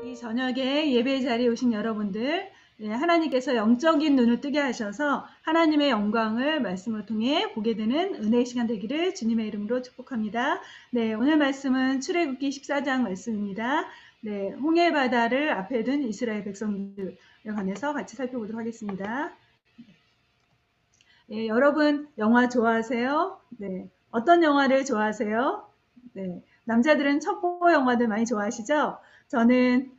이 저녁에 예배 자리에 오신 여러분들, 하나님께서 영적인 눈을 뜨게 하셔서 하나님의 영광을 말씀을 통해 보게 되는 은혜의 시간 되기를 주님의 이름으로 축복합니다. 네, 오늘 말씀은 출애굽기 14장 말씀입니다. 네, 홍해 바다를 앞에 둔 이스라엘 백성들에 관해서 같이 살펴보도록 하겠습니다. 네, 여러분 영화 좋아하세요? 네, 어떤 영화를 좋아하세요? 네, 남자들은 첩보 영화들 많이 좋아하시죠? 저는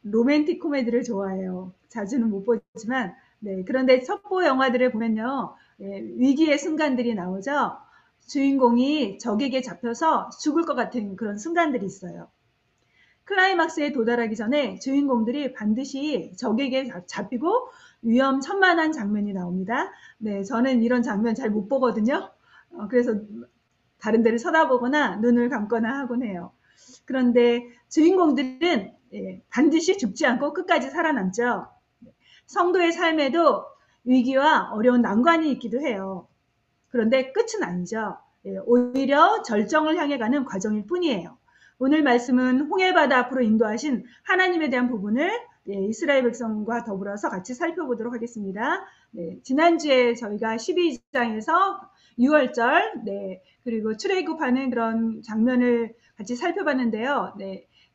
로맨틱 코미디를 좋아해요. 자주는 못 보지만, 네, 그런데 첩보 영화들을 보면요, 위기의 순간들이 나오죠. 주인공이 적에게 잡혀서 죽을 것 같은 그런 순간들이 있어요. 클라이막스에 도달하기 전에 주인공들이 반드시 적에게 잡히고 위험천만한 장면이 나옵니다. 네, 저는 이런 장면 잘 못 보거든요. 그래서 다른 데를 쳐다보거나 눈을 감거나 하곤 해요. 그런데 주인공들은 반드시 죽지 않고 끝까지 살아남죠. 성도의 삶에도 위기와 어려운 난관이 있기도 해요. 그런데 끝은 아니죠. 오히려 절정을 향해 가는 과정일 뿐이에요. 오늘 말씀은 홍해바다 앞으로 인도하신 하나님에 대한 부분을 이스라엘 백성과 더불어서 같이 살펴보도록 하겠습니다. 네, 지난주에 저희가 12장에서 6월절, 그리고 출애굽하는 그런 장면을 같이 살펴봤는데요.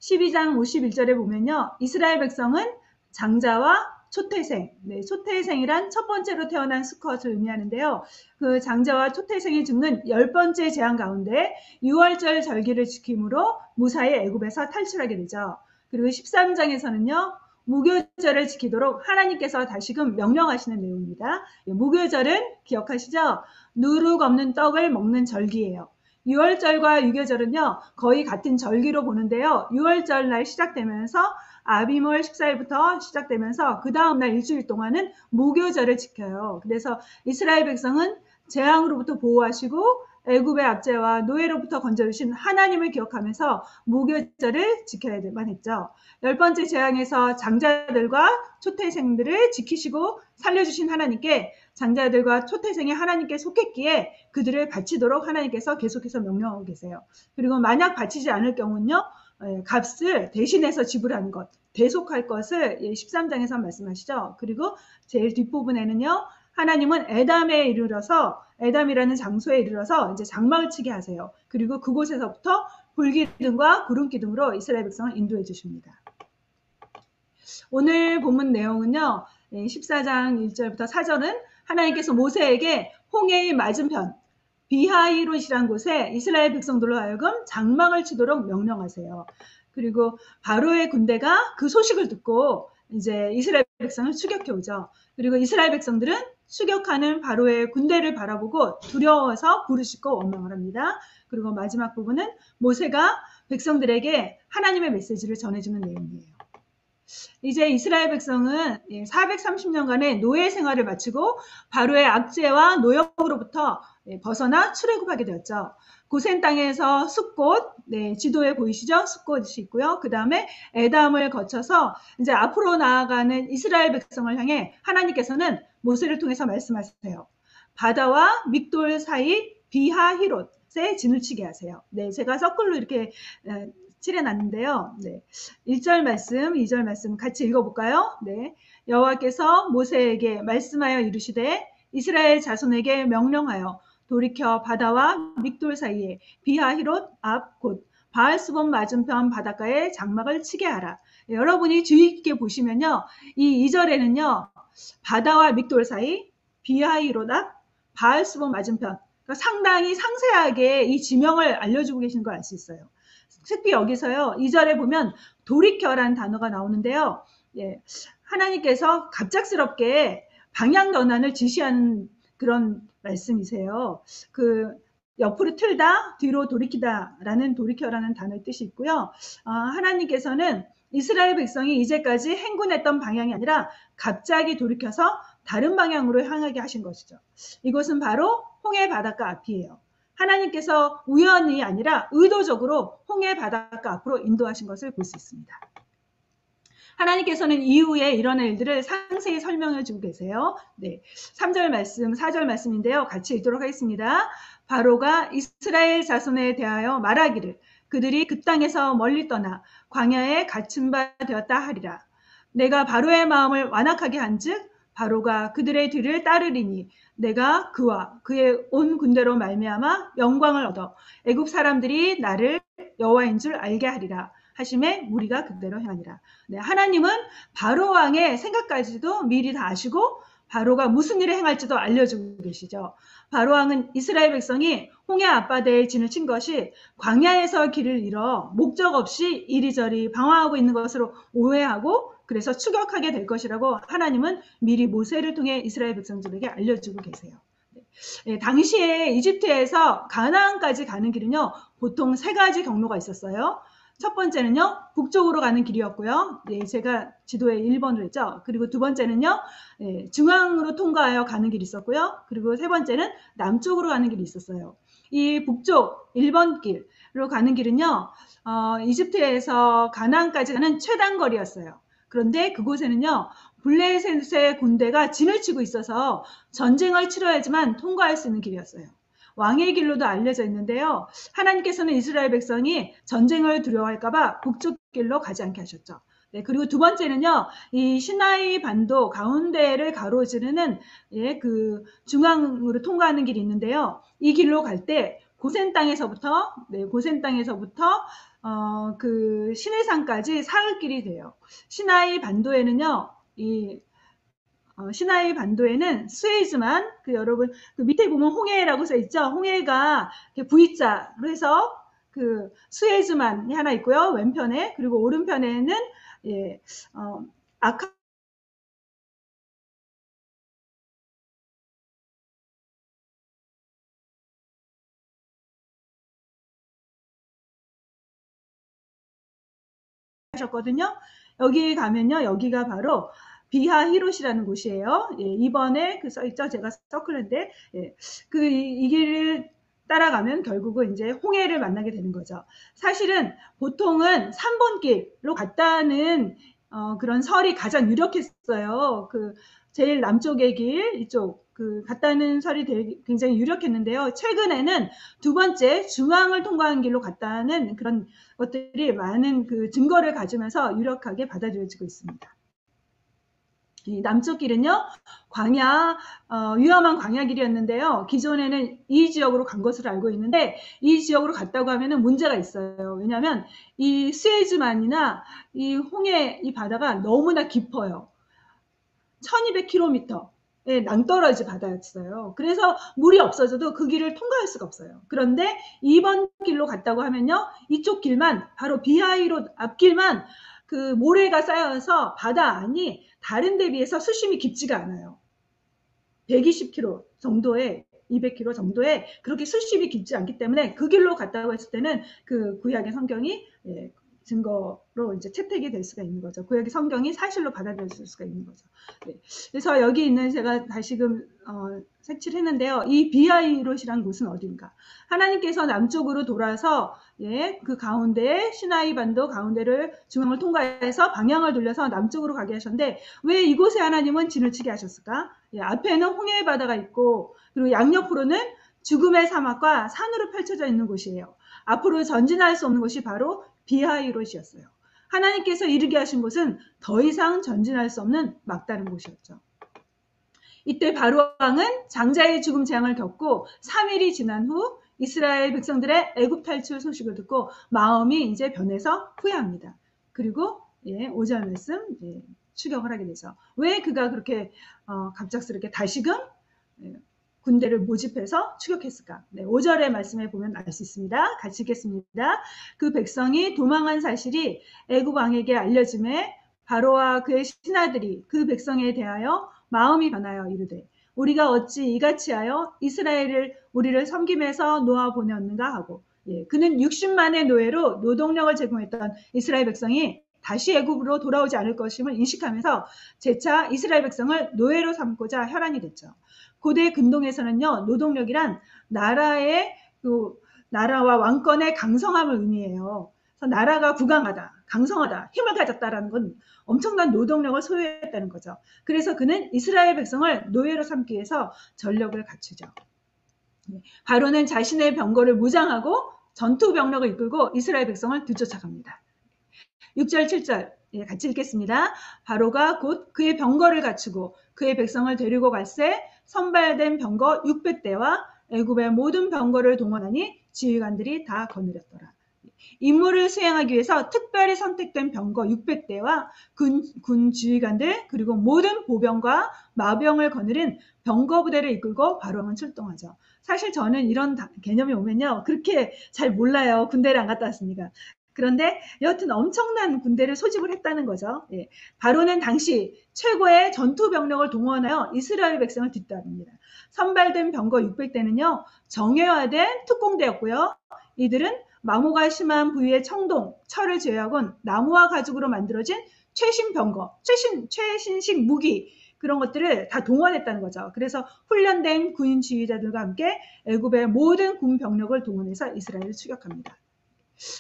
12장 51절에 보면요. 이스라엘 백성은 장자와 초태생, 초태생이란 첫 번째로 태어난 수컷을 의미하는데요. 그 장자와 초태생이 죽는 10번째 재앙 가운데 6월절 절기를 지킴으로 무사히 애굽에서 탈출하게 되죠. 그리고 13장에서는요. 무교절을 지키도록 하나님께서 다시금 명령하시는 내용입니다. 무교절은 기억하시죠? 누룩 없는 떡을 먹는 절기예요. 6월절과 유교절은요. 거의 같은 절기로 보는데요. 6월절 날 시작되면서 아비몰 14일부터 시작되면서 그 다음날 일주일 동안은 무교절을 지켜요. 그래서 이스라엘 백성은 재앙으로부터 보호하시고 애굽의 압제와 노예로부터 건져주신 하나님을 기억하면서 무교절을 지켜야만 했죠. 10번째 재앙에서 장자들과 초태생들을 지키시고 살려주신 하나님께 장자들과 초태생이 하나님께 속했기에 그들을 바치도록 하나님께서 계속해서 명령하고 계세요. 그리고 만약 바치지 않을 경우는요. 값을 대신해서 지불하는 것, 대속할 것을 13장에서 말씀하시죠. 그리고 제일 뒷부분에는요. 하나님은 에담에 이르러서 에담이라는 장소에 이르러서 이제 장막을 치게 하세요. 그리고 그곳에서부터 불기둥과 구름기둥으로 이스라엘 백성을 인도해 주십니다. 오늘 본문 내용은요. 14장 1절부터 4절은 하나님께서 모세에게 홍해의 맞은편 비하히롯이란 곳에 이스라엘 백성들로 하여금 장막을 치도록 명령하세요. 그리고 바로의 군대가 그 소식을 듣고 이제 이스라엘 백성을 추격해 오죠. 그리고 이스라엘 백성들은 추격하는 바로의 군대를 바라보고 두려워서 부르짖고 원망을 합니다. 그리고 마지막 부분은 모세가 백성들에게 하나님의 메시지를 전해주는 내용이에요. 이제 이스라엘 백성은 430년간의 노예 생활을 마치고 바로의 압제와 노역으로부터 벗어나 출애굽하게 되었죠. 고센 땅에서 숫꽃, 지도에 보이시죠? 숫꽃이 있고요. 그 다음에 에담을 거쳐서 이제 앞으로 나아가는 이스라엘 백성을 향해 하나님께서는 모세를 통해서 말씀하세요. 바다와 믹돌 사이 비하히롯에 진을 치게 하세요. 제가 서클로 이렇게 칠해놨는데요. 1절 말씀, 2절 말씀 같이 읽어볼까요? 여호와께서 모세에게 말씀하여 이르시되 이스라엘 자손에게 명령하여 돌이켜 바다와 믹돌 사이에 비하히롯 앞 곧 바알스본 맞은편 바닷가에 장막을 치게 하라. 여러분이 주의 깊게 보시면요. 이 2절에는요. 바다와 믹돌 사이 비하히롯 앞 바알스본 맞은편 그러니까 상당히 상세하게 이 지명을 알려주고 계시는 걸 알 수 있어요. 특히 여기서요. 2절에 보면 돌이켜라는 단어가 나오는데요. 하나님께서 갑작스럽게 방향 전환을 지시하는 그런 말씀이세요. 그 옆으로 틀다, 뒤로 돌이키다라는 돌이켜라는 단어의 뜻이 있고요. 하나님께서는 이스라엘 백성이 이제까지 행군했던 방향이 아니라 갑자기 돌이켜서 다른 방향으로 향하게 하신 것이죠. 이곳은 바로 홍해 바닷가 앞이에요. 하나님께서 우연이 아니라 의도적으로 홍해 바닷가 앞으로 인도하신 것을 볼 수 있습니다. 하나님께서는 이후에 일어날 일들을 상세히 설명해 주고 계세요. 네, 3절 말씀, 4절 말씀인데요. 같이 읽도록 하겠습니다. 바로가 이스라엘 자손에 대하여 말하기를 그들이 그 땅에서 멀리 떠나 광야에 갇힌 바 되었다 하리라. 내가 바로의 마음을 완악하게 한즉 바로가 그들의 뒤를 따르리니 내가 그와 그의 온 군대로 말미암아 영광을 얻어 애굽 사람들이 나를 여호와인 줄 알게 하리라 하심에 무리가 그대로 행하니라. 네, 하나님은 바로 왕의 생각까지도 미리 다 아시고 바로가 무슨 일을 행할지도 알려주고 계시죠. 바로 왕은 이스라엘 백성이 홍해 앞바다에 진을 친 것이 광야에서 길을 잃어 목적 없이 이리저리 방황하고 있는 것으로 오해하고 그래서 추격하게 될 것이라고 하나님은 미리 모세를 통해 이스라엘 백성들에게 알려주고 계세요. 네, 당시에 이집트에서 가나안까지 가는 길은요, 보통 3가지 경로가 있었어요. 첫 번째는요, 북쪽으로 가는 길이었고요. 네, 제가 지도에 1번을 했죠. 그리고 두 번째는요, 중앙으로 통과하여 가는 길이 있었고요. 그리고 세 번째는 남쪽으로 가는 길이 있었어요. 이 북쪽 1번 길로 가는 길은요, 이집트에서 가나안까지 가는 최단거리였어요. 그런데 그곳에는요, 블레셋의 군대가 진을 치고 있어서 전쟁을 치러야지만 통과할 수 있는 길이었어요. 왕의 길로도 알려져 있는데요. 하나님께서는 이스라엘 백성이 전쟁을 두려워할까봐 북쪽 길로 가지 않게 하셨죠. 네, 그리고 두 번째는요, 이 시나이 반도 가운데를 가로지르는 그 중앙으로 통과하는 길이 있는데요. 이 길로 갈 때 고센 땅에서부터 그 시내산까지 사흘길이 돼요. 시나이 반도에는요, 시나이 반도에는 스웨즈만 여러분 그 밑에 보면 홍해라고 써 있죠. 홍해가 V자로 해서 그 스웨즈만이 하나 있고요. 왼편에 그리고 오른편에는 아카 하셨거든요. 여기 가면요. 여기가 바로 비하 히롯이라는 곳이에요. 예, 이번에 그 써있죠. 제가 서클인데, 이 길을 따라가면 결국은 이제 홍해를 만나게 되는 거죠. 사실은 보통은 3번 길로 갔다는 그런 설이 가장 유력했어요. 그 제일 남쪽의 길, 이쪽 갔다는 설이 굉장히 유력했는데요. 최근에는 두 번째 중앙을 통과한 길로 갔다는 그런 것들이 많은 그 증거를 가지면서 유력하게 받아들여지고 있습니다. 이 남쪽 길은요, 위험한 광야 길이었는데요. 기존에는 이 지역으로 간 것으로 알고 있는데, 이 지역으로 갔다고 하면은 문제가 있어요. 왜냐하면 이 스에즈만이나 이 홍해 이 바다가 너무나 깊어요. 1200km. 낭떠러지 바다였어요. 그래서 물이 없어져도 그 길을 통과할 수가 없어요. 그런데 2번 길로 갔다고 하면요, 이쪽 길만 바로 비하이롯 앞길만 그 모래가 쌓여서 바다 안이 다른 데 비해서 수심이 깊지가 않아요. 120km 정도의 200km 정도의 그렇게 수심이 깊지 않기 때문에 그 길로 갔다고 했을 때는 그 구약의 성경이 증거로 이제 채택이 될 수가 있는 거죠. 구약의 성경이 사실로 받아들여질 수가 있는 거죠. 네. 그래서 여기 있는 제가 다시금 색칠을 했는데요. 이 비하이롯이란 곳은 어디인가? 하나님께서 남쪽으로 돌아서 그 가운데 시나이 반도 가운데를 중앙을 통과해서 방향을 돌려서 남쪽으로 가게 하셨는데 왜 이곳에 하나님은 진을 치게 하셨을까? 앞에는 홍해 바다가 있고 그리고 양옆으로는 죽음의 사막과 산으로 펼쳐져 있는 곳이에요. 앞으로 전진할 수 없는 곳이 바로 비하이롯이었어요. 하나님께서 이르게 하신 곳은 더 이상 전진할 수 없는 막다른 곳이었죠. 이때 바로 왕은 장자의 죽음 재앙을 겪고 3일이 지난 후 이스라엘 백성들의 애굽 탈출 소식을 듣고 마음이 이제 변해서 후회합니다. 그리고 5절 말씀 추격을 하게 되죠. 왜 그가 그렇게 갑작스럽게 다시금 군대를 모집해서 추격했을까? 5절의 말씀에 보면 알 수 있습니다. 같이 읽겠습니다. 그 백성이 도망한 사실이 애굽 왕에게 알려짐에 바로와 그의 신하들이 그 백성에 대하여 마음이 변하여 이르되 우리가 어찌 이같이 하여 이스라엘을 우리를 섬김에서 놓아 보내었는가 하고 그는 60만의 노예로 노동력을 제공했던 이스라엘 백성이 다시 애굽으로 돌아오지 않을 것임을 인식하면서 재차 이스라엘 백성을 노예로 삼고자 혈안이 됐죠. 고대 근동에서는요, 노동력이란 나라와 왕권의 강성함을 의미해요. 그래서 나라가 부강하다, 강성하다, 힘을 가졌다라는 건 엄청난 노동력을 소유했다는 거죠. 그래서 그는 이스라엘 백성을 노예로 삼기 위해서 전력을 갖추죠. 바로는 자신의 병거를 무장하고 전투 병력을 이끌고 이스라엘 백성을 뒤쫓아갑니다. 6절, 7절 같이 읽겠습니다. 바로가 곧 그의 병거를 갖추고 그의 백성을 데리고 갈새 선발된 병거 600대와 애굽의 모든 병거를 동원하니 지휘관들이 다 거느렸더라. 임무를 수행하기 위해서 특별히 선택된 병거 600대와 군 지휘관들 그리고 모든 보병과 마병을 거느린 병거 부대를 이끌고 바로는 출동하죠. 사실 저는 이런 개념이 오면요 그렇게 잘 몰라요. 군대를 안 갔다 왔으니까. 그런데 여하튼 엄청난 군대를 소집을 했다는 거죠. 예. 바로는 당시 최고의 전투 병력을 동원하여 이스라엘 백성을 뒤따릅니다. 선발된 병거 600대는요 정예화된 특공대였고요. 이들은 마모가 심한 부위의 청동, 철을 제외하고는 나무와 가죽으로 만들어진 최신 병거, 최신식 무기 그런 것들을 다 동원했다는 거죠. 그래서 훈련된 군인 지휘자들과 함께 애굽의 모든 군 병력을 동원해서 이스라엘을 추격합니다.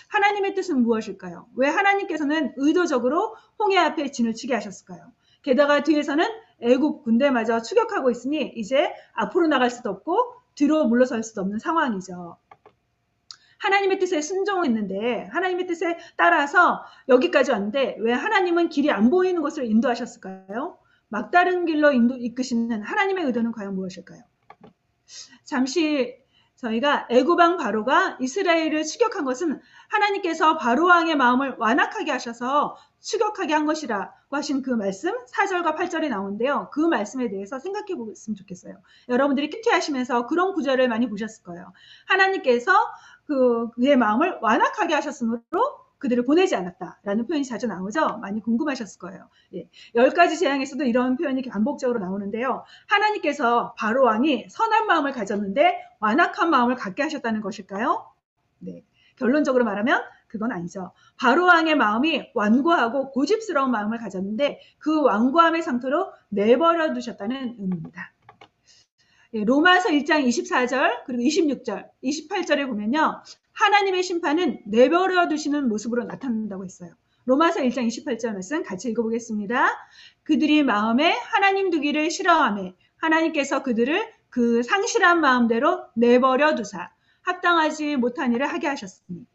하나님의 뜻은 무엇일까요? 왜 하나님께서는 의도적으로 홍해 앞에 진을 치게 하셨을까요? 게다가 뒤에서는 애굽 군대마저 추격하고 있으니 이제 앞으로 나갈 수도 없고 뒤로 물러설 수도 없는 상황이죠. 하나님의 뜻에 순종했는데 하나님의 뜻에 따라서 여기까지 왔는데 왜 하나님은 길이 안 보이는 곳을 인도하셨을까요? 막다른 길로 이끄시는 하나님의 의도는 과연 무엇일까요? 잠시 저희가 애굽 왕 바로가 이스라엘을 추격한 것은 하나님께서 바로 왕의 마음을 완악하게 하셔서 추격하게 한 것이라고 하신 그 말씀 4절과 8절에 나오는데요. 그 말씀에 대해서 생각해 보셨으면 좋겠어요. 여러분들이 큐티하시면서 그런 구절을 많이 보셨을 거예요. 하나님께서 그의 마음을 완악하게 하셨으므로 그들을 보내지 않았다라는 표현이 자주 나오죠. 많이 궁금하셨을 거예요. 예. 10가지 재앙에서도 이런 표현이 반복적으로 나오는데요. 하나님께서 바로 왕이 선한 마음을 가졌는데 완악한 마음을 갖게 하셨다는 것일까요? 네. 결론적으로 말하면 그건 아니죠. 바로 왕의 마음이 완고하고 고집스러운 마음을 가졌는데 그 완고함의 상태로 내버려 두셨다는 의미입니다. 예, 로마서 1장 24절 그리고 26절, 28절에 보면요. 하나님의 심판은 내버려 두시는 모습으로 나타난다고 했어요. 로마서 1장 28절 말씀 같이 읽어보겠습니다. 그들이 마음에 하나님 두기를 싫어하며 하나님께서 그들을 그 상실한 마음대로 내버려 두사 합당하지 못한 일을 하게 하셨으니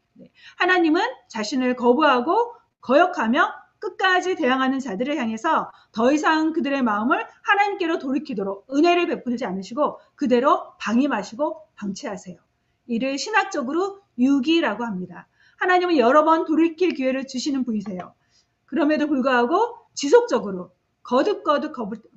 하나님은 자신을 거부하고 거역하며 끝까지 대항하는 자들을 향해서 더 이상 그들의 마음을 하나님께로 돌이키도록 은혜를 베풀지 않으시고 그대로 방임하시고 방치하세요. 이를 신학적으로 유기라고 합니다. 하나님은 여러 번 돌이킬 기회를 주시는 분이세요. 그럼에도 불구하고 지속적으로 거듭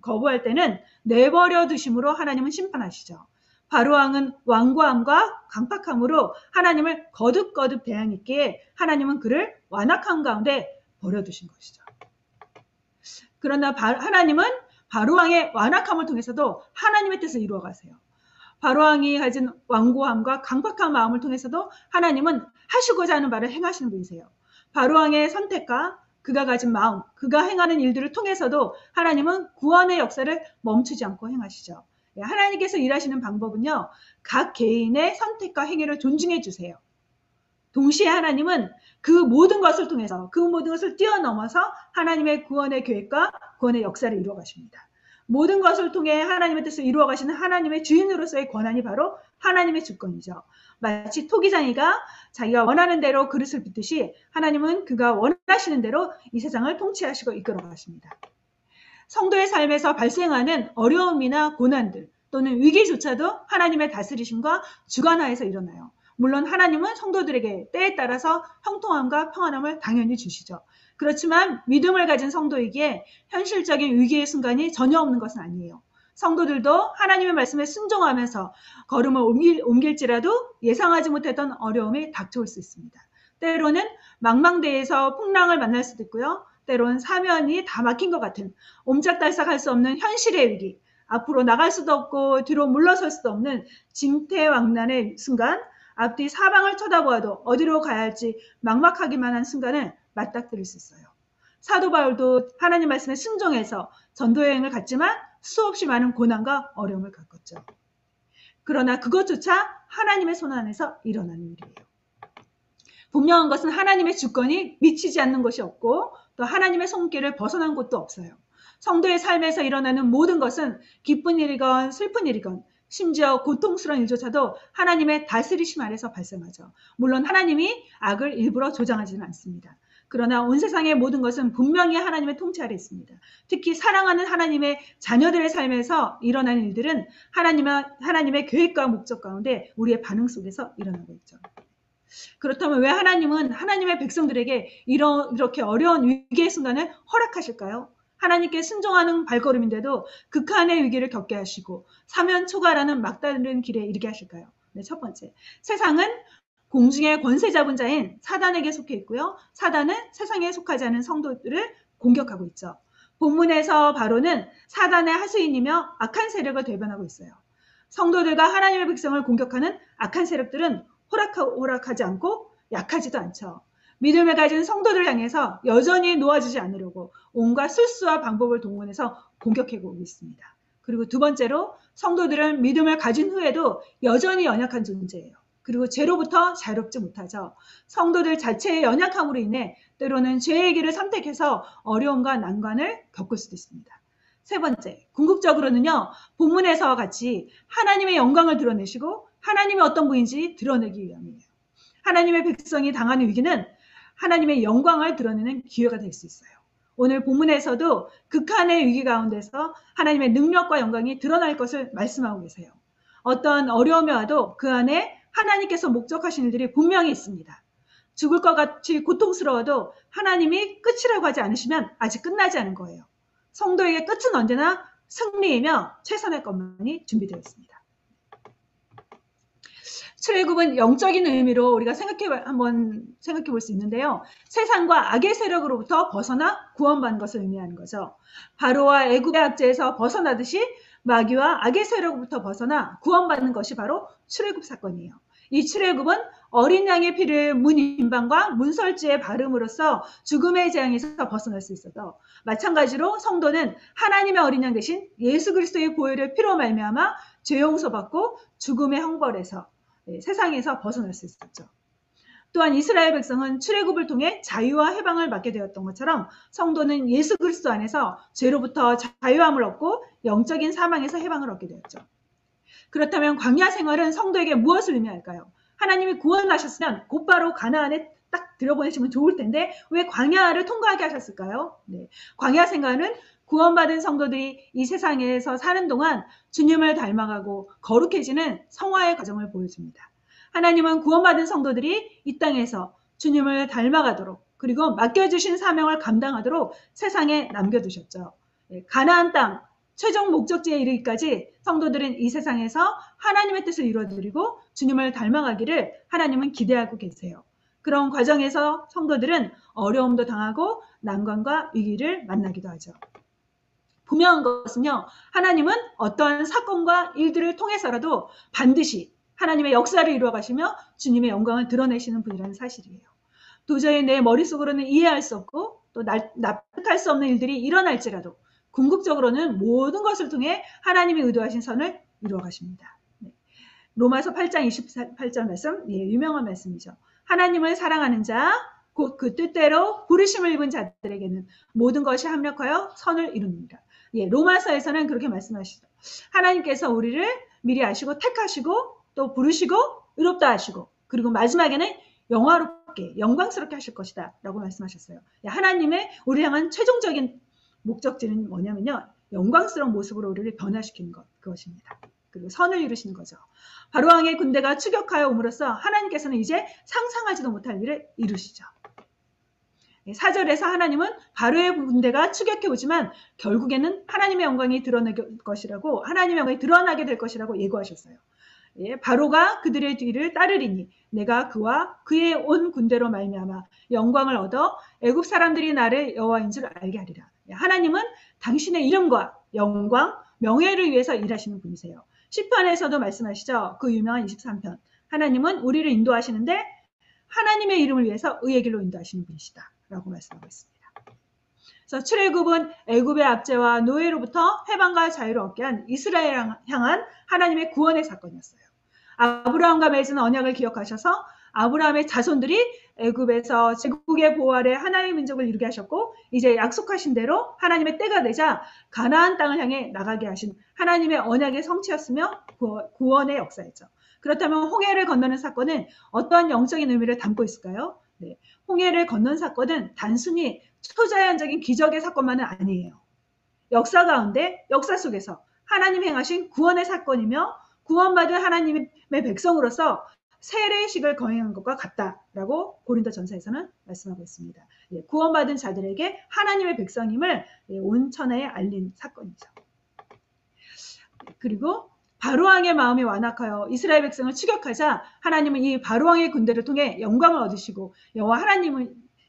거부할 때는 내버려 두심으로 하나님은 심판하시죠. 바로왕은 완고함과 강팍함으로 하나님을 거듭 대항했기에 하나님은 그를 완악함 가운데 버려두신 것이죠. 그러나 하나님은 바로왕의 완악함을 통해서도 하나님의 뜻을 이루어가세요. 바로왕이 가진 완고함과 강팍한 마음을 통해서도 하나님은 하시고자 하는 바를 행하시는 분이세요. 바로왕의 선택과 그가 가진 마음, 그가 행하는 일들을 통해서도 하나님은 구원의 역사를 멈추지 않고 행하시죠. 하나님께서 일하시는 방법은요. 각 개인의 선택과 행위를 존중해 주세요. 동시에 하나님은 그 모든 것을 통해서 그 모든 것을 뛰어넘어서 하나님의 구원의 계획과 구원의 역사를 이루어 가십니다. 모든 것을 통해 하나님의 뜻을 이루어 가시는 하나님의 주인으로서의 권한이 바로 하나님의 주권이죠. 마치 토기장이가 자기가 원하는 대로 그릇을 빚듯이 하나님은 그가 원하시는 대로 이 세상을 통치하시고 이끌어 가십니다. 성도의 삶에서 발생하는 어려움이나 고난들 또는 위기조차도 하나님의 다스리심과 주관하에서 일어나요. 물론 하나님은 성도들에게 때에 따라서 형통함과 평안함을 당연히 주시죠. 그렇지만 믿음을 가진 성도이기에 현실적인 위기의 순간이 전혀 없는 것은 아니에요. 성도들도 하나님의 말씀에 순종하면서 걸음을 옮길지라도 예상하지 못했던 어려움이 닥쳐올 수 있습니다. 때로는 망망대해에서 풍랑을 만날 수도 있고요. 때로는 사면이 다 막힌 것 같은 옴짝달싹할 수 없는 현실의 위기, 앞으로 나갈 수도 없고 뒤로 물러설 수도 없는 징태왕난의 순간, 앞뒤 사방을 쳐다보아도 어디로 가야 할지 막막하기만 한 순간을 맞닥뜨릴 수 있어요. 사도 바울도 하나님 말씀에 순종해서 전도 여행을 갔지만 수없이 많은 고난과 어려움을 겪었죠. 그러나 그것조차 하나님의 손 안에서 일어나는 일이에요. 분명한 것은 하나님의 주권이 미치지 않는 것이 없고 또 하나님의 손길을 벗어난 곳도 없어요. 성도의 삶에서 일어나는 모든 것은 기쁜 일이건 슬픈 일이건 심지어 고통스러운 일조차도 하나님의 다스리심 아래서 발생하죠. 물론 하나님이 악을 일부러 조장하지는 않습니다. 그러나 온 세상의 모든 것은 분명히 하나님의 통치 아래 있습니다. 특히 사랑하는 하나님의 자녀들의 삶에서 일어나는 일들은 하나님의 계획과 목적 가운데 우리의 반응 속에서 일어나고 있죠. 그렇다면 왜 하나님은 하나님의 백성들에게 이렇게 어려운 위기의 순간을 허락하실까요? 하나님께 순종하는 발걸음인데도 극한의 위기를 겪게 하시고 사면 초과라는 막다른 길에 이르게 하실까요? 네, 첫 번째, 세상은 공중의 권세 잡은 자인 사단에게 속해 있고요. 사단은 세상에 속하지 않은 성도들을 공격하고 있죠. 본문에서 바로는 사단의 하수인이며 악한 세력을 대변하고 있어요. 성도들과 하나님의 백성을 공격하는 악한 세력들은 호락하지 않고 약하지도 않죠. 믿음을 가진 성도들을 향해서 여전히 놓아지지 않으려고 온갖 술수와 방법을 동원해서 공격해오고 있습니다. 그리고 두 번째로 성도들은 믿음을 가진 후에도 여전히 연약한 존재예요. 그리고 죄로부터 자유롭지 못하죠. 성도들 자체의 연약함으로 인해 때로는 죄의 길을 선택해서 어려움과 난관을 겪을 수도 있습니다. 세 번째, 궁극적으로는요, 본문에서와 같이 하나님의 영광을 드러내시고 하나님이 어떤 분인지 드러내기 위함이에요. 하나님의 백성이 당하는 위기는 하나님의 영광을 드러내는 기회가 될 수 있어요. 오늘 본문에서도 극한의 위기 가운데서 하나님의 능력과 영광이 드러날 것을 말씀하고 계세요. 어떤 어려움이 와도 그 안에 하나님께서 목적하신 일들이 분명히 있습니다. 죽을 것 같이 고통스러워도 하나님이 끝이라고 하지 않으시면 아직 끝나지 않은 거예요. 성도에게 끝은 언제나 승리이며 최선의 것만이 준비되어 있습니다. 출애굽은 영적인 의미로 우리가 한번 생각해 볼 수 있는데요. 세상과 악의 세력으로부터 벗어나 구원받는 것을 의미하는 거죠. 바로와 애굽의 압제에서 벗어나듯이 마귀와 악의 세력으로부터 벗어나 구원받는 것이 바로 출애굽 사건이에요. 이 출애굽은 어린 양의 피를 문인방과 문설주에 바름으로써 죽음의 재앙에서 벗어날 수 있어서 마찬가지로 성도는 하나님의 어린 양 대신 예수 그리스도의 보혈의 피로 말미암아 죄 용서받고 죽음의 형벌에서 세상에서 벗어날 수 있었죠. 또한 이스라엘 백성은 출애굽을 통해 자유와 해방을 받게 되었던 것처럼 성도는 예수 그리스도 안에서 죄로부터 자유함을 얻고 영적인 사망에서 해방을 얻게 되었죠. 그렇다면 광야 생활은 성도에게 무엇을 의미할까요? 하나님이 구원하셨으면 곧바로 가나안에 딱 들여보내시면 좋을 텐데 왜 광야를 통과하게 하셨을까요? 네. 광야 생활은 구원받은 성도들이 이 세상에서 사는 동안 주님을 닮아가고 거룩해지는 성화의 과정을 보여줍니다. 하나님은 구원받은 성도들이 이 땅에서 주님을 닮아가도록 그리고 맡겨주신 사명을 감당하도록 세상에 남겨두셨죠. 가나안 땅 최종 목적지에 이르기까지 성도들은 이 세상에서 하나님의 뜻을 이루어드리고 주님을 닮아가기를 하나님은 기대하고 계세요. 그런 과정에서 성도들은 어려움도 당하고 난관과 위기를 만나기도 하죠. 분명한 것은요, 하나님은 어떠한 사건과 일들을 통해서라도 반드시 하나님의 역사를 이루어 가시며 주님의 영광을 드러내시는 분이라는 사실이에요. 도저히 내 머릿속으로는 이해할 수 없고 또 납득할 수 없는 일들이 일어날지라도 궁극적으로는 모든 것을 통해 하나님이 의도하신 선을 이루어 가십니다. 네. 로마서 8장 28절 말씀, 유명한 말씀이죠. 하나님을 사랑하는 자, 곧 그 뜻대로 부르심을 입은 자들에게는 모든 것이 합력하여 선을 이룹니다. 로마서에서는 그렇게 말씀하시죠. 하나님께서 우리를 미리 아시고 택하시고 또 부르시고 의롭다 하시고 그리고 마지막에는 영화롭게 영광스럽게 하실 것이다 라고 말씀하셨어요. 하나님의 우리 향한 최종적인 목적지는 뭐냐면요. 영광스러운 모습으로 우리를 변화시키는 그것입니다. 그리고 선을 이루시는 거죠. 바로왕의 군대가 추격하여 옴으로써 하나님께서는 이제 상상하지도 못할 일을 이루시죠. 4절에서 하나님은 바로의 군대가 추격해 오지만 결국에는 하나님의 영광이 드러나게 될 것이라고 예고하셨어요. 바로가 그들의 뒤를 따르리니 내가 그와 그의 온 군대로 말미암아 영광을 얻어 애굽 사람들이 나를 여호와인 줄 알게 하리라. 하나님은 당신의 이름과 영광, 명예를 위해서 일하시는 분이세요. 시편에서도 말씀하시죠. 그 유명한 23편. 하나님은 우리를 인도하시는데 하나님의 이름을 위해서 의의 길로 인도하시는 분이시다. 라고 말씀하고 있습니다. 그래서 출애굽은 애굽의 압제와 노예로부터 해방과 자유를 얻게 한 이스라엘을 향한 하나님의 구원의 사건이었어요. 아브라함과 맺은 언약을 기억하셔서 아브라함의 자손들이 애굽에서 제국의 보호 아래 하나의 민족을 이루게 하셨고 이제 약속하신 대로 하나님의 때가 되자 가나안 땅을 향해 나가게 하신 하나님의 언약의 성취였으며 구원의 역사였죠. 그렇다면 홍해를 건너는 사건은 어떠한 영적인 의미를 담고 있을까요? 네, 홍해를 건넌 사건은 단순히 초자연적인 기적의 사건만은 아니에요. 역사 가운데 역사 속에서 하나님이 행하신 구원의 사건이며 구원받은 하나님의 백성으로서 세례식을 거행한 것과 같다라고 고린도전서에서는 말씀하고 있습니다. 구원받은 자들에게 하나님의 백성임을 온 천하에 알린 사건이죠. 그리고 바로왕의 마음이 완악하여 이스라엘 백성을 추격하자 하나님은 이 바로왕의 군대를 통해 영광을 얻으시고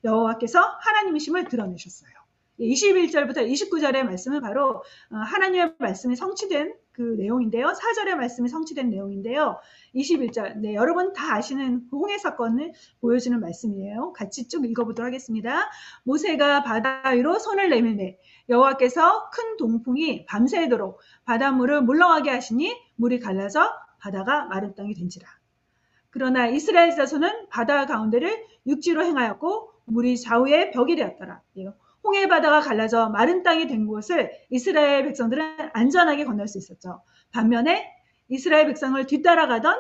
여호와께서 하나님이심을 드러내셨어요. 21절부터 29절의 말씀은 바로 하나님의 말씀이 성취된 그 내용인데요. 4절의 말씀이 성취된 내용인데요. 21절, 네, 여러분 다 아시는 그 홍해 사건을 보여주는 말씀이에요. 같이 쭉 읽어보도록 하겠습니다. 모세가 바다 위로 손을 내밀매 여호와께서 큰 동풍이 밤새도록 바닷물을 물러가게 하시니 물이 갈라져 바다가 마른 땅이 된지라. 그러나 이스라엘 자손은 바다 가운데를 육지로 행하였고 물이 좌우에 벽이 되었더라. 홍해 바다가 갈라져 마른 땅이 된 곳을 이스라엘 백성들은 안전하게 건널 수 있었죠. 반면에 이스라엘 백성을 뒤따라가던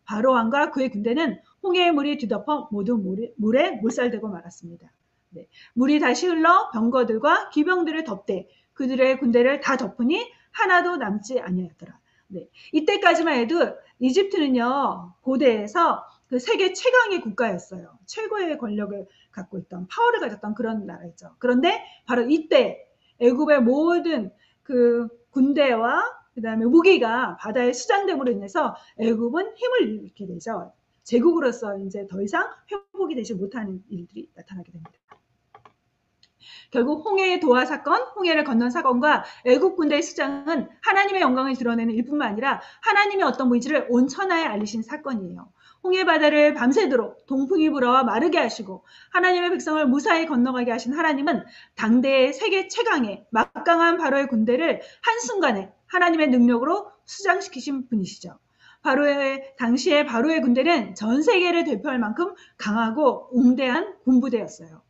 바로왕과 그의 군대는 홍해의 물이 뒤덮어 모두 물에 몰살되고 말았습니다. 네. 물이 다시 흘러 병거들과 기병들을 덮되 그들의 군대를 다 덮으니 하나도 남지 아니하였더라. 네. 이때까지만 해도 이집트는요, 고대에서 그 세계 최강의 국가였어요. 최고의 권력을 갖고 있던, 파워를 가졌던 그런 나라였죠. 그런데 바로 이때 애굽의 모든 그 군대와 그다음에 무기가 바다에 수장됨으로 인해서 애굽은 힘을 잃게 되죠. 제국으로서 이제 더 이상 회복이 되지 못하는 일들이 나타나게 됩니다. 결국 홍해의 도하 사건, 홍해를 건넌 사건과 애국 군대의 수장은 하나님의 영광을 드러내는 일뿐만 아니라 하나님의 어떤 분인지를 온 천하에 알리신 사건이에요. 홍해 바다를 밤새도록 동풍이 불어와 마르게 하시고 하나님의 백성을 무사히 건너가게 하신 하나님은 당대의 세계 최강의 막강한 바로의 군대를 한순간에 하나님의 능력으로 수장시키신 분이시죠. 당시에 바로의 군대는 전 세계를 대표할 만큼 강하고 웅대한 군부대였어요.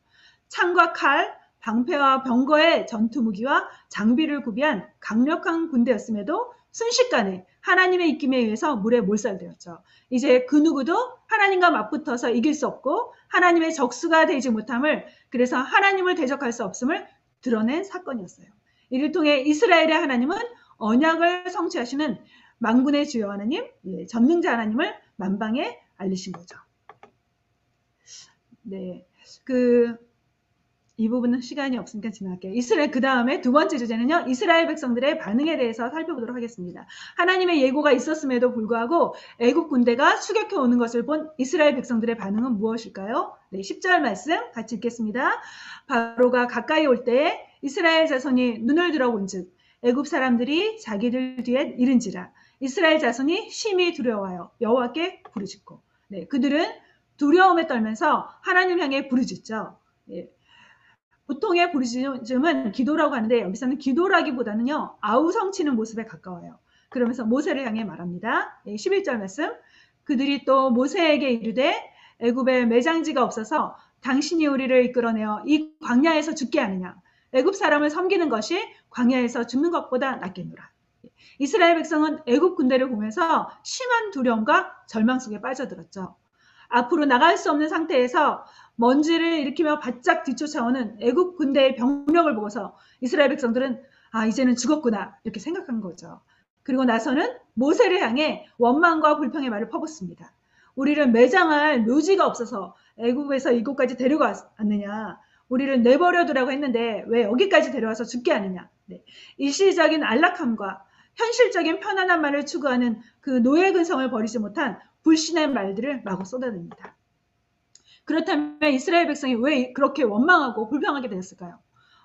창과 칼, 방패와 병거의 전투 무기와 장비를 구비한 강력한 군대였음에도 순식간에 하나님의 입김에 의해서 물에 몰살되었죠. 이제 그 누구도 하나님과 맞붙어서 이길 수 없고 하나님의 적수가 되지 못함을, 그래서 하나님을 대적할 수 없음을 드러낸 사건이었어요. 이를 통해 이스라엘의 하나님은 언약을 성취하시는 만군의 주여 하나님, 전능자 하나님을 만방에 알리신 거죠. 네, 이 부분은 시간이 없으니까 지나갈게요. 그 다음에 두 번째 주제는요, 이스라엘 백성들의 반응에 대해서 살펴보도록 하겠습니다. 하나님의 예고가 있었음에도 불구하고 애국 군대가 추격해 오는 것을 본 이스라엘 백성들의 반응은 무엇일까요? 네, 10절 말씀 같이 읽겠습니다. 바로가 가까이 올 때에 이스라엘 자손이 눈을 들어본즉 애국 사람들이 자기들 뒤에 이른지라. 이스라엘 자손이 심히 두려워하여 여호와께 부르짖고. 네, 그들은 두려움에 떨면서 하나님 향해 부르짖죠. 네. 보통의 부르짖음은 기도라고 하는데 여기서는 기도라기보다는요, 아우성치는 모습에 가까워요. 그러면서 모세를 향해 말합니다. 11절 말씀. 그들이 또 모세에게 이르되 애굽에 매장지가 없어서 당신이 우리를 이끌어내어 이 광야에서 죽게 하느냐. 애굽 사람을 섬기는 것이 광야에서 죽는 것보다 낫겠노라. 이스라엘 백성은 애굽 군대를 보면서 심한 두려움과 절망 속에 빠져들었죠. 앞으로 나갈 수 없는 상태에서 먼지를 일으키며 바짝 뒤쫓아오는 애국 군대의 병력을 보고서 이스라엘 백성들은 이제는 죽었구나 이렇게 생각한 거죠. 그리고 나서는 모세를 향해 원망과 불평의 말을 퍼붓습니다. 우리를 매장할 묘지가 없어서 애국에서 이곳까지 데려왔느냐. 우리를 내버려 두라고 했는데 왜 여기까지 데려와서 죽게 하느냐. 네. 일시적인 안락함과 현실적인 편안함만을 추구하는 그 노예 근성을 버리지 못한 불신의 말들을 마구 쏟아냅니다. 그렇다면 이스라엘 백성이 왜 그렇게 원망하고 불평하게 되었을까요?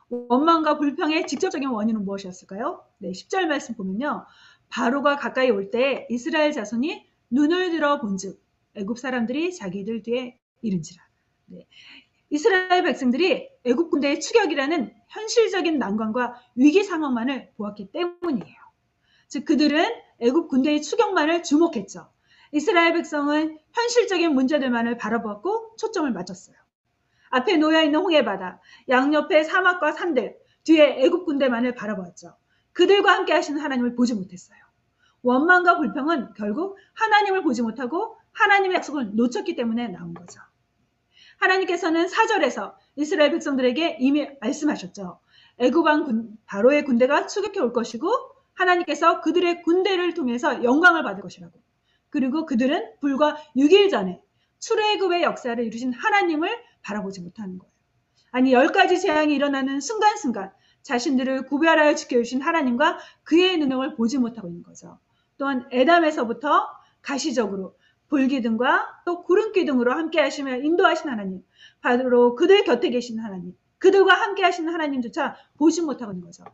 원망과 불평의 직접적인 원인은 무엇이었을까요? 네, 10절 말씀 보면요. 바로가 가까이 올 때 이스라엘 자손이 눈을 들어 본즉 애굽 사람들이 자기들 뒤에 이른지라. 네. 이스라엘 백성들이 애굽 군대의 추격이라는 현실적인 난관과 위기 상황만을 보았기 때문이에요. 즉 그들은 애굽 군대의 추격만을 주목했죠. 이스라엘 백성은 현실적인 문제들만을 바라보았고 초점을 맞췄어요. 앞에 놓여있는 홍해바다, 양옆에 사막과 산들, 뒤에 애굽 군대만을 바라보았죠. 그들과 함께 하시는 하나님을 보지 못했어요. 원망과 불평은 결국 하나님을 보지 못하고 하나님의 약속을 놓쳤기 때문에 나온 거죠. 하나님께서는 4절에서 이스라엘 백성들에게 이미 말씀하셨죠. 애굽 왕 바로의 군대가 추격해 올 것이고 하나님께서 그들의 군대를 통해서 영광을 받을 것이라고. 그리고 그들은 불과 6일 전에 출애굽의 역사를 이루신 하나님을 바라보지 못하는 거예요. 아니 10가지 재앙이 일어나는 순간순간 자신들을 구별하여 지켜주신 하나님과 그의 능력을 보지 못하고 있는 거죠. 또한 에담에서부터 가시적으로 불기둥과 또 구름기둥으로 함께 하시며 인도하신 하나님, 바로 그들 곁에 계신 하나님, 그들과 함께 하시는 하나님조차 보지 못하고 있는 거죠.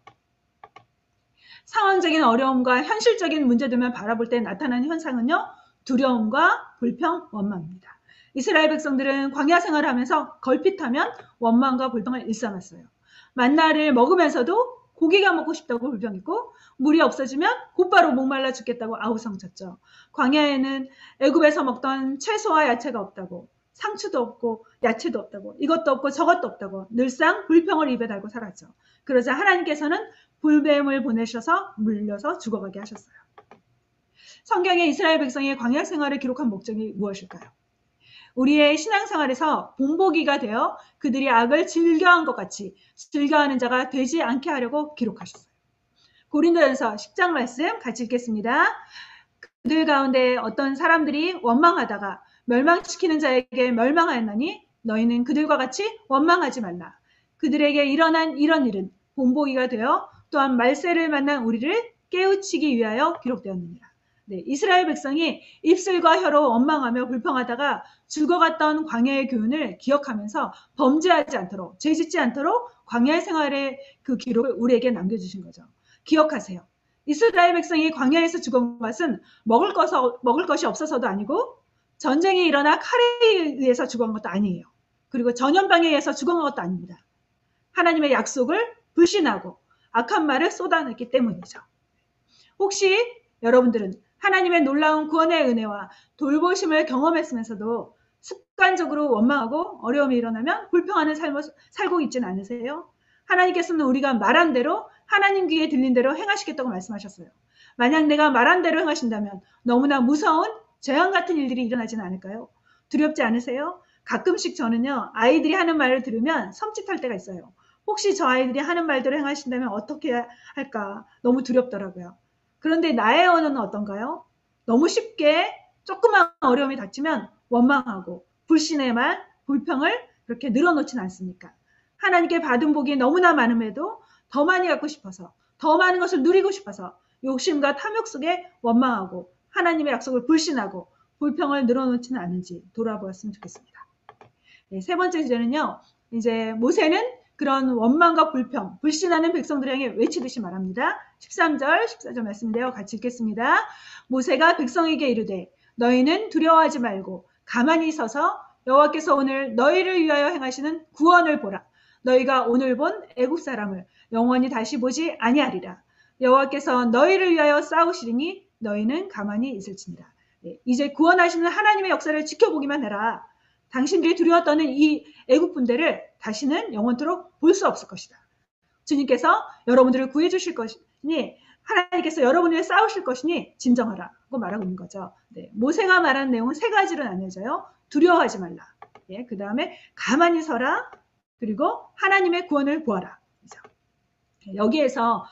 상황적인 어려움과 현실적인 문제들만 바라볼 때 나타나는 현상은요, 두려움과 불평, 원망입니다. 이스라엘 백성들은 광야 생활을 하면서 걸핏하면 원망과 불평을 일삼았어요. 만나를 먹으면서도 고기가 먹고 싶다고 불평했고 물이 없어지면 곧바로 목말라 죽겠다고 아우성쳤죠. 광야에는 애굽에서 먹던 채소와 야채가 없다고, 상추도 없고 야채도 없다고, 이것도 없고 저것도 없다고 늘상 불평을 입에 달고 살았죠. 그러자 하나님께서는 불뱀을 보내셔서 물려서 죽어가게 하셨어요. 성경에 이스라엘 백성의 광야 생활을 기록한 목적이 무엇일까요? 우리의 신앙생활에서 본보기가 되어 그들이 악을 즐겨한 것 같이 즐겨하는 자가 되지 않게 하려고 기록하셨어요. 고린도전서 10장 말씀 같이 읽겠습니다. 그들 가운데 어떤 사람들이 원망하다가 멸망시키는 자에게 멸망하였나니 너희는 그들과 같이 원망하지 말라. 그들에게 일어난 이런 일은 본보기가 되어 또한 말세를 만난 우리를 깨우치기 위하여 기록되었느니라. 네, 이스라엘 백성이 입술과 혀로 원망하며 불평하다가 죽어갔던 광야의 교훈을 기억하면서 범죄하지 않도록, 죄짓지 않도록 광야의 생활의 그 기록을 우리에게 남겨주신 거죠. 기억하세요. 이스라엘 백성이 광야에서 죽은 것은 먹을 것이 없어서도 아니고 전쟁이 일어나 칼에 의해서 죽은 것도 아니에요. 그리고 전염병에 의해서 죽은 것도 아닙니다. 하나님의 약속을 불신하고 악한 말을 쏟아냈기 때문이죠. 혹시 여러분들은 하나님의 놀라운 구원의 은혜와 돌보심을 경험했으면서도 습관적으로 원망하고 어려움이 일어나면 불평하는 삶을 살고 있지는 않으세요? 하나님께서는 우리가 말한 대로 하나님 귀에 들린 대로 행하시겠다고 말씀하셨어요. 만약 내가 말한 대로 행하신다면 너무나 무서운 재앙 같은 일들이 일어나지는 않을까요? 두렵지 않으세요? 가끔씩 저는요, 아이들이 하는 말을 들으면 섬찟할 때가 있어요. 혹시 저 아이들이 하는 말대로 행하신다면 어떻게 할까? 너무 두렵더라고요. 그런데 나의 언어는 어떤가요? 너무 쉽게 조그만 어려움이 닥치면 원망하고 불신의 말, 불평을 그렇게 늘어놓지는 않습니까? 하나님께 받은 복이 너무나 많음에도 더 많이 갖고 싶어서, 더 많은 것을 누리고 싶어서 욕심과 탐욕 속에 원망하고 하나님의 약속을 불신하고 불평을 늘어놓지는 않은지 돌아보았으면 좋겠습니다. 네, 세 번째 주제는요. 이제 모세는 그런 원망과 불평, 불신하는 백성들을 향해 외치듯이 말합니다. 13절, 14절 말씀인데요. 같이 읽겠습니다. 모세가 백성에게 이르되 너희는 두려워하지 말고 가만히 서서 여호와께서 오늘 너희를 위하여 행하시는 구원을 보라. 너희가 오늘 본 애굽 사람을 영원히 다시 보지 아니하리라. 여호와께서 너희를 위하여 싸우시리니 너희는 가만히 있을지니라. 네, 이제 구원하시는 하나님의 역사를 지켜보기만 해라. 당신들이 두려워 떠는 이 애굽 군대를 다시는 영원토록 볼 수 없을 것이다. 주님께서 여러분들을 구해 주실 것이니 하나님께서 여러분을 싸우실 것이니 진정하라고 말하고 있는 거죠. 네, 모세가 말한 내용은 세 가지로 나뉘어져요. 두려워하지 말라. 예, 그 다음에 가만히 서라. 그리고 하나님의 구원을 보아라. 여기에서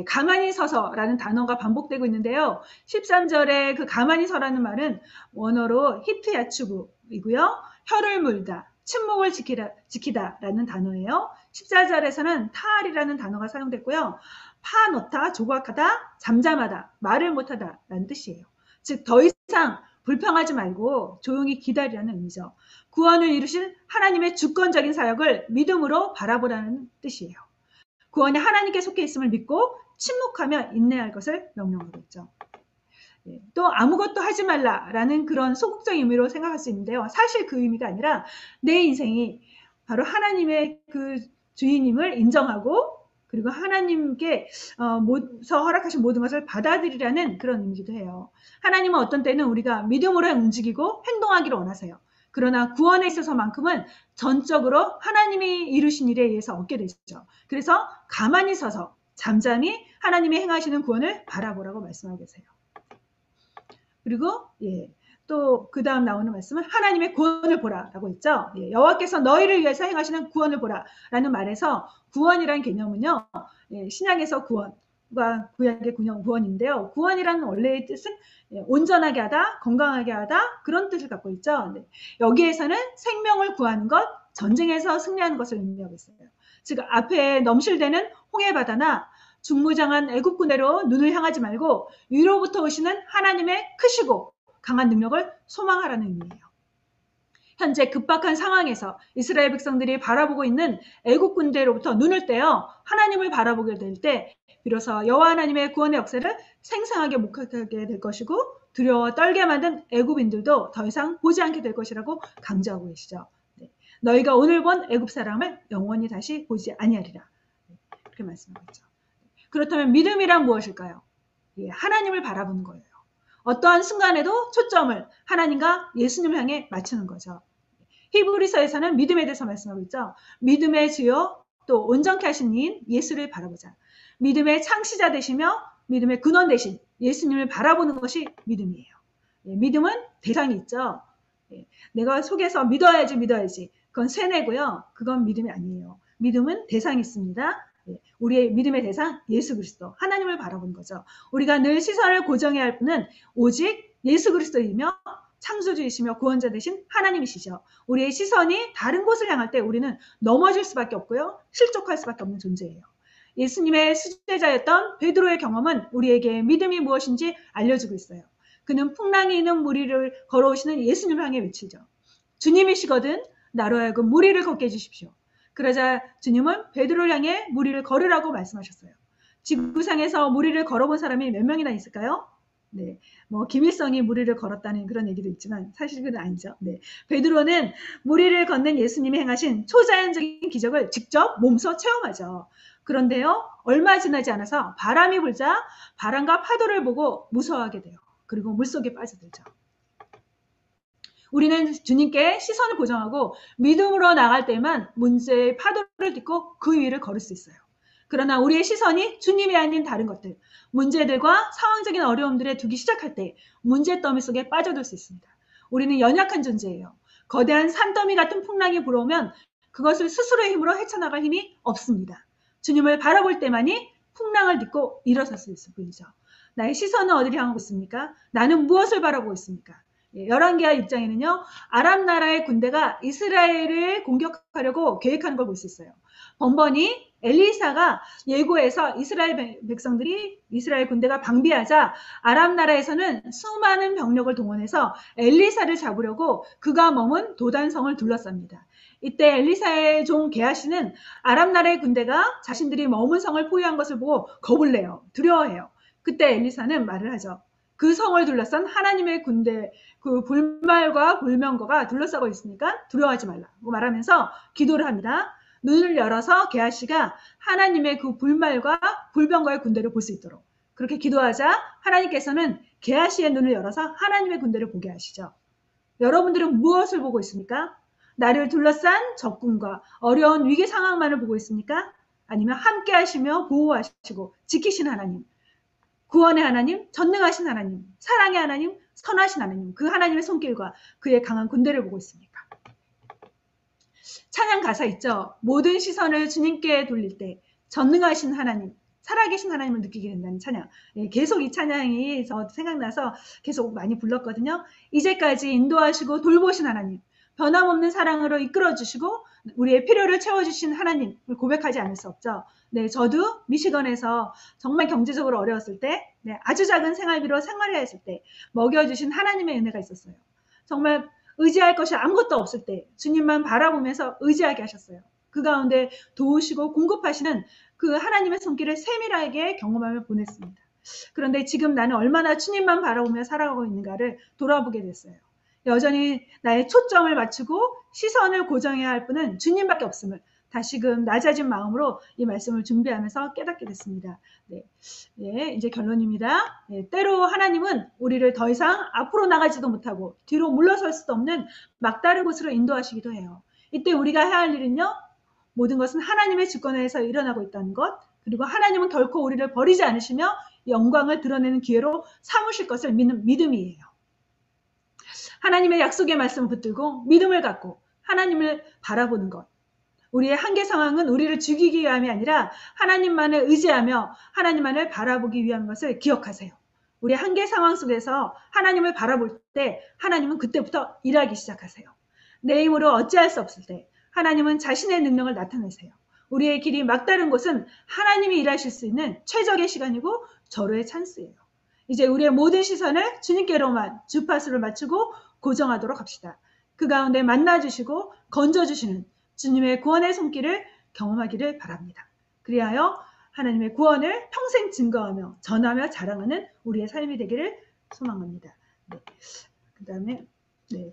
가만히 서서라는 단어가 반복되고 있는데요. 13절에 그 가만히 서라는 말은 원어로 히트 야추브이고요. 혀를 물다, 침묵을 지키다라는 단어예요. 14절에서는 타알이라는 단어가 사용됐고요. 파놓다, 조각하다, 잠잠하다, 말을 못하다라는 뜻이에요. 즉 더 이상 불평하지 말고 조용히 기다리라는 의미죠. 구원을 이루신 하나님의 주권적인 사역을 믿음으로 바라보라는 뜻이에요. 구원이 하나님께 속해 있음을 믿고 침묵하며 인내할 것을 명령하고 있죠. 또 아무것도 하지 말라라는 그런 소극적인 의미로 생각할 수 있는데요. 사실 그 의미가 아니라 내 인생이 바로 하나님의 그 주인임을 인정하고 그리고 하나님께서 허락하신 모든 것을 받아들이라는 그런 의미기도 해요. 하나님은 어떤 때는 우리가 믿음으로 움직이고 행동하기를 원하세요. 그러나 구원에 있어서만큼은 전적으로 하나님이 이루신 일에 의해서 얻게 되죠. 그래서 가만히 서서 잠잠히 하나님이 행하시는 구원을 바라보라고 말씀하고 계세요. 그리고 또 그 다음 나오는 말씀은 하나님의 구원을 보라라고 했죠. 여호와께서 너희를 위해서 행하시는 구원을 보라라는 말에서 구원이라는 개념은요. 신약에서 구원과 구약의 구원인데요. 구원이라는 원래의 뜻은 온전하게 하다, 건강하게 하다 그런 뜻을 갖고 있죠. 여기에서는 생명을 구하는 것, 전쟁에서 승리하는 것을 의미하고 있어요. 즉 앞에 넘실대는 홍해바다나 중무장한 애굽 군대로 눈을 향하지 말고 위로부터 오시는 하나님의 크시고 강한 능력을 소망하라는 의미예요. 현재 급박한 상황에서 이스라엘 백성들이 바라보고 있는 애굽 군대로부터 눈을 떼어 하나님을 바라보게 될 때 비로소 여호와 하나님의 구원의 역사를 생생하게 목격하게 될 것이고 두려워 떨게 만든 애굽인들도 더 이상 보지 않게 될 것이라고 강조하고 계시죠. 너희가 오늘 본 애굽 사람을 영원히 다시 보지 아니하리라. 그렇게 말씀하고 있죠. 그렇다면 믿음이란 무엇일까요? 하나님을 바라보는 거예요. 어떠한 순간에도 초점을 하나님과 예수님을 향해 맞추는 거죠. 히브리서에서는 믿음에 대해서 말씀하고 있죠. 믿음의 주요 또 온전케 하신 이인 예수를 바라보자. 믿음의 창시자 되시며 믿음의 근원 되신 예수님을 바라보는 것이 믿음이에요. 믿음은 대상이 있죠. 내가 속에서 믿어야지. 그건 쇠뇌고요. 그건 믿음이 아니에요. 믿음은 대상이 있습니다. 우리의 믿음의 대상 예수 그리스도 하나님을 바라보는 거죠. 우리가 늘 시선을 고정해야 할 분은 오직 예수 그리스도이며 창조주이시며 구원자 되신 하나님이시죠. 우리의 시선이 다른 곳을 향할 때 우리는 넘어질 수밖에 없고요. 실족할 수밖에 없는 존재예요. 예수님의 수제자였던 베드로의 경험은 우리에게 믿음이 무엇인지 알려주고 있어요. 그는 풍랑이 있는 무리를 걸어오시는 예수님을 향해 외치죠. 주님이시거든 나로 하여금 무리를 걷게 해주십시오. 그러자 주님은 베드로를 향해 무리를 걸으라고 말씀하셨어요. 지구상에서 무리를 걸어본 사람이 몇 명이나 있을까요? 김일성이 무리를 걸었다는 그런 얘기도 있지만 사실 그건 아니죠. 베드로는 무리를 걷는 예수님이 행하신 초자연적인 기적을 직접 몸소 체험하죠. 그런데요, 얼마 지나지 않아서 바람이 불자 바람과 파도를 보고 무서워하게 돼요. 그리고 물속에 빠져들죠. 우리는 주님께 시선을 고정하고 믿음으로 나갈 때만 문제의 파도를 딛고 그 위를 걸을 수 있어요. 그러나 우리의 시선이 주님이 아닌 다른 것들, 문제들과 상황적인 어려움들에 두기 시작할 때 문제 더미 속에 빠져들 수 있습니다. 우리는 연약한 존재예요. 거대한 산더미 같은 풍랑이 불어오면 그것을 스스로의 힘으로 헤쳐나갈 힘이 없습니다. 주님을 바라볼 때만이 풍랑을 딛고 일어설 수 있을 뿐이죠. 나의 시선은 어디를 향하고 있습니까? 나는 무엇을 바라보고 있습니까? 열왕기하 6장에는요. 아람 나라의 군대가 이스라엘을 공격하려고 계획하는 걸 볼 수 있어요. 번번이 엘리사가 예고해서 이스라엘 백성들이 이스라엘 군대가 방비하자 아람 나라에서는 수많은 병력을 동원해서 엘리사를 잡으려고 그가 머문 도단성을 둘러쌉니다. 이때 엘리사의 종 게하시는 아람 나라의 군대가 자신들이 머문 성을 포위한 것을 보고 겁을 내요. 두려워해요. 그때 엘리사는 말을 하죠. 그 성을 둘러싼 하나님의 군대, 그 불말과 불명거가 둘러싸고 있으니까 두려워하지 말라고 말하면서 기도를 합니다. 눈을 열어서 게하시가 하나님의 그 불말과 불병거의 군대를 볼 수 있도록 그렇게 기도하자 하나님께서는 게하시의 눈을 열어서 하나님의 군대를 보게 하시죠. 여러분들은 무엇을 보고 있습니까? 나를 둘러싼 적군과 어려운 위기 상황만을 보고 있습니까? 아니면 함께 하시며 보호하시고 지키신 하나님, 구원의 하나님, 전능하신 하나님, 사랑의 하나님, 선하신 하나님, 그 하나님의 손길과 그의 강한 군대를 보고 있습니까? 찬양 가사 있죠. 모든 시선을 주님께 돌릴 때 전능하신 하나님, 살아계신 하나님을 느끼게 된다는 찬양. 계속 이 찬양이 저 생각나서 계속 많이 불렀거든요. 이제까지 인도하시고 돌보신 하나님, 변함없는 사랑으로 이끌어주시고 우리의 필요를 채워주신 하나님을 고백하지 않을 수 없죠. 저도 미시건에서 정말 경제적으로 어려웠을 때, 아주 작은 생활비로 생활해야 했을 때 먹여주신 하나님의 은혜가 있었어요. 정말 의지할 것이 아무것도 없을 때 주님만 바라보면서 의지하게 하셨어요. 그 가운데 도우시고 공급하시는 그 하나님의 손길을 세밀하게 경험하며 보냈습니다. 그런데 지금 나는 얼마나 주님만 바라보며 살아가고 있는가를 돌아보게 됐어요. 여전히 나의 초점을 맞추고 시선을 고정해야 할 분은 주님밖에 없음을 다시금 낮아진 마음으로 이 말씀을 준비하면서 깨닫게 됐습니다. 네, 예, 이제 결론입니다. 예, 때로 하나님은 우리를 더 이상 앞으로 나가지도 못하고 뒤로 물러설 수도 없는 막다른 곳으로 인도하시기도 해요. 이때 우리가 해야 할 일은요, 모든 것은 하나님의 주권에서 일어나고 있다는 것, 그리고 하나님은 결코 우리를 버리지 않으시며 영광을 드러내는 기회로 삼으실 것을 믿는 믿음이에요. 하나님의 약속의 말씀을 붙들고 믿음을 갖고 하나님을 바라보는 것. 우리의 한계 상황은 우리를 죽이기 위함이 아니라 하나님만을 의지하며 하나님만을 바라보기 위한 것을 기억하세요. 우리의 한계 상황 속에서 하나님을 바라볼 때 하나님은 그때부터 일하기 시작하세요. 내 힘으로 어찌할 수 없을 때 하나님은 자신의 능력을 나타내세요. 우리의 길이 막다른 곳은 하나님이 일하실 수 있는 최적의 시간이고 절호의 찬스예요. 이제 우리의 모든 시선을 주님께로만 주파수를 맞추고 고정하도록 합시다. 그 가운데 만나주시고 건져주시는 주님의 구원의 손길을 경험하기를 바랍니다. 그리하여 하나님의 구원을 평생 증거하며 전하며 자랑하는 우리의 삶이 되기를 소망합니다. 네. 그 다음에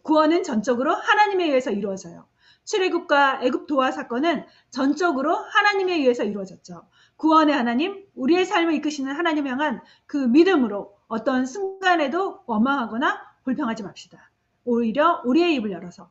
구원은 전적으로 하나님에 의해서 이루어져요. 출애굽과 애굽 도하 사건은 전적으로 하나님에 의해서 이루어졌죠. 구원의 하나님, 우리의 삶을 이끄시는 하나님 향한 그 믿음으로 어떤 순간에도 원망하거나 불평하지 맙시다. 오히려 우리의 입을 열어서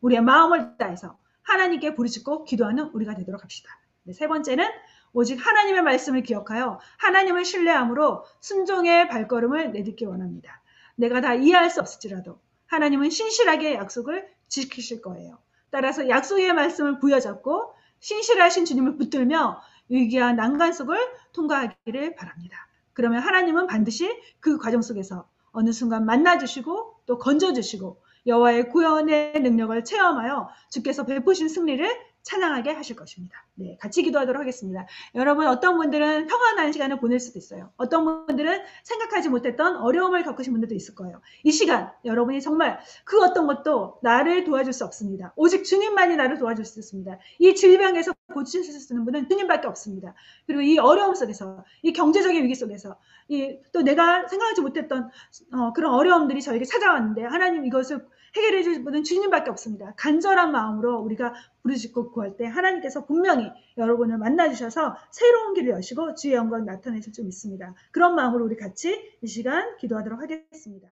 우리의 마음을 다해서 하나님께 부르짖고 기도하는 우리가 되도록 합시다. 네, 세 번째는 오직 하나님의 말씀을 기억하여 하나님을 신뢰함으로 순종의 발걸음을 내딛기 원합니다. 내가 다 이해할 수 없을지라도 하나님은 신실하게 약속을 지키실 거예요. 따라서 약속의 말씀을 부여잡고 신실하신 주님을 붙들며 위기와 난간 속을 통과하기를 바랍니다. 그러면 하나님은 반드시 그 과정 속에서 어느 순간 만나주시고 또 건져주시고 여호와의 구원의 능력을 체험하여 주께서 베푸신 승리를 찬양하게 하실 것입니다. 네, 같이 기도하도록 하겠습니다. 여러분, 어떤 분들은 평안한 시간을 보낼 수도 있어요. 어떤 분들은 생각하지 못했던 어려움을 겪으신 분들도 있을 거예요. 이 시간 여러분이 정말 그 어떤 것도 나를 도와줄 수 없습니다. 오직 주님만이 나를 도와줄 수 있습니다. 이 질병에서 고칠 수 있는 분은 주님밖에 없습니다. 그리고 이 어려움 속에서, 이 경제적인 위기 속에서, 또 내가 생각하지 못했던 그런 어려움들이 저에게 찾아왔는데 하나님 이것을 해결해 주실 분은 주님밖에 없습니다. 간절한 마음으로 우리가 부르짖고 구할 때 하나님께서 분명히 여러분을 만나주셔서 새로운 길을 여시고 주의 영광 나타내실 줄 믿습니다. 그런 마음으로 우리 같이 이 시간 기도하도록 하겠습니다.